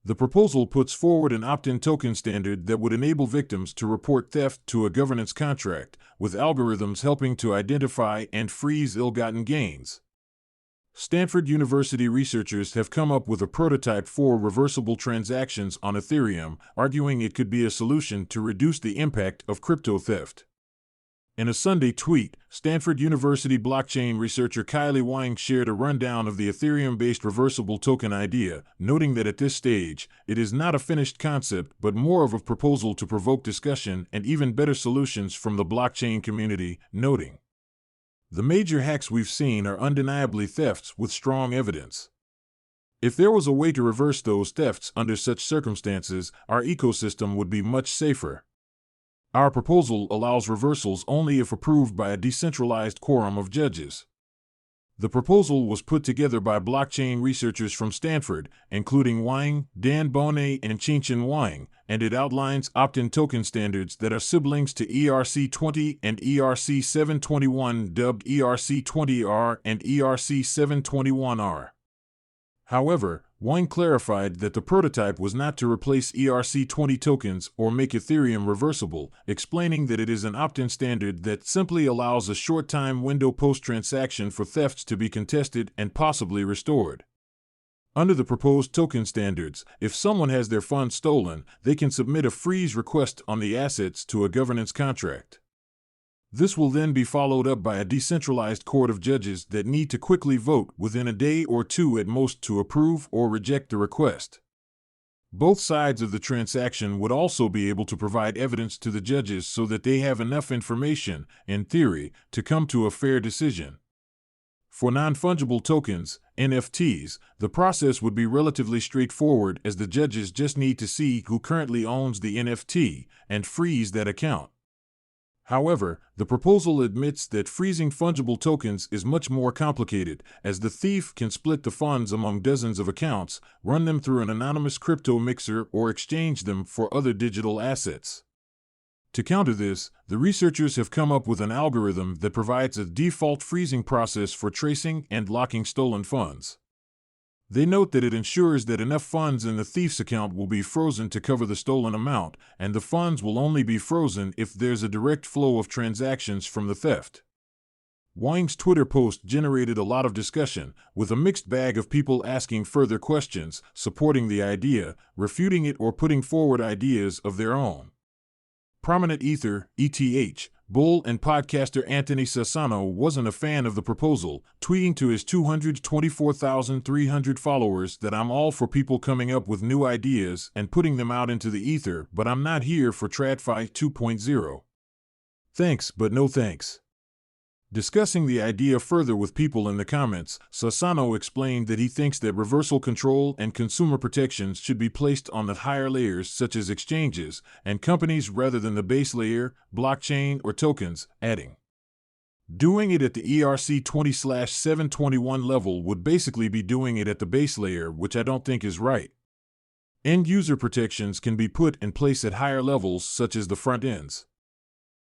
The proposal puts forward an opt-in token standard that would enable victims to report theft to a governance contract, with algorithms helping to identify and freeze ill-gotten gains. Stanford University researchers have come up with a prototype for reversible transactions on Ethereum, arguing it could be a solution to reduce the impact of crypto theft. In a Sunday tweet, Stanford University blockchain researcher Kylie Wang shared a rundown of the Ethereum-based reversible token idea, noting that at this stage, it is not a finished concept but more of a proposal to provoke discussion and even better solutions from the blockchain community, noting, "The major hacks we've seen are undeniably thefts with strong evidence. If there was a way to reverse those thefts under such circumstances, our ecosystem would be much safer. Our proposal allows reversals only if approved by a decentralized quorum of judges." The proposal was put together by blockchain researchers from Stanford, including Wang, Dan Boneh, and Qianchen Wang, and it outlines opt-in token standards that are siblings to ERC-20 and ERC-721, dubbed ERC-20R and ERC-721R. However, Wang clarified that the prototype was not to replace ERC-20 tokens or make Ethereum reversible, explaining that it is an opt-in standard that simply allows a short time window post-transaction for thefts to be contested and possibly restored. Under the proposed token standards, if someone has their funds stolen, they can submit a freeze request on the assets to a governance contract. This will then be followed up by a decentralized court of judges that need to quickly vote within a day or two at most to approve or reject the request. Both sides of the transaction would also be able to provide evidence to the judges so that they have enough information, in theory, to come to a fair decision. For non-fungible tokens, NFTs, the process would be relatively straightforward as the judges just need to see who currently owns the NFT and freeze that account. However, the proposal admits that freezing fungible tokens is much more complicated, as the thief can split the funds among dozens of accounts, run them through an anonymous crypto mixer, or exchange them for other digital assets. To counter this, the researchers have come up with an algorithm that provides a default freezing process for tracing and locking stolen funds. They note that it ensures that enough funds in the thief's account will be frozen to cover the stolen amount, and the funds will only be frozen if there's a direct flow of transactions from the theft. Wang's Twitter post generated a lot of discussion, with a mixed bag of people asking further questions, supporting the idea, refuting it, or putting forward ideas of their own. Prominent Ether, ETH, bull and podcaster Anthony Sassano wasn't a fan of the proposal, tweeting to his 224,300 followers that "I'm all for people coming up with new ideas and putting them out into the ether, but I'm not here for TradFi 2.0. Thanks, but no thanks." Discussing the idea further with people in the comments, Sassano explained that he thinks that reversal control and consumer protections should be placed on the higher layers such as exchanges and companies rather than the base layer, blockchain, or tokens, adding, "Doing it at the ERC-20/721 level would basically be doing it at the base layer, which I don't think is right. End-user protections can be put in place at higher levels such as the front ends."